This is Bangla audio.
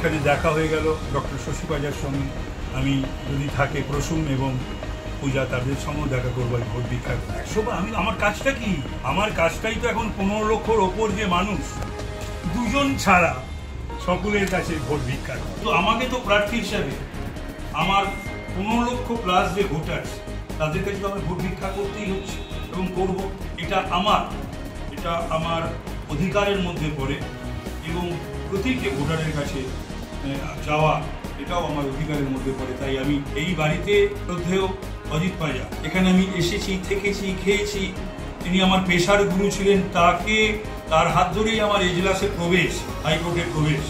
সাথে দেখা হয়ে গেল ডক্টর শশী পাজার সঙ্গে। আমি যদি থাকে প্রসূন এবং পূজা তাদের সঙ্গেও দেখা করবো ভোট ভিক্ষা। আমি আমার কাজটা কি? আমার কাজটাই তো এখন 15 লক্ষর ওপর যে মানুষ, দুজন ছাড়া সকলের কাছে ভোট ভিক্ষা। তো আমাকে তো প্রার্থী হিসাবে আমার 15 লক্ষ প্লাস যে ভোটার্স, তাদের কাছে তো আমার ভোট ভিক্ষা করতেই হচ্ছে এবং করব। এটা আমার অধিকারের মধ্যে পড়ে এবং প্রতিটি ভোটারের কাছে যাওয়া এটাও আমার অধিকারের মধ্যে পড়ে। তাই আমি এই বাড়িতে শ্রদ্ধেয় অজিত পাজা, এখানে আমি এসেছি, থেকেছি, খেয়েছি। তিনি আমার পেশার গুরু ছিলেন, তার হাত ধরেই আমার এজলাসে প্রবেশ, হাইকোর্টের প্রবেশ।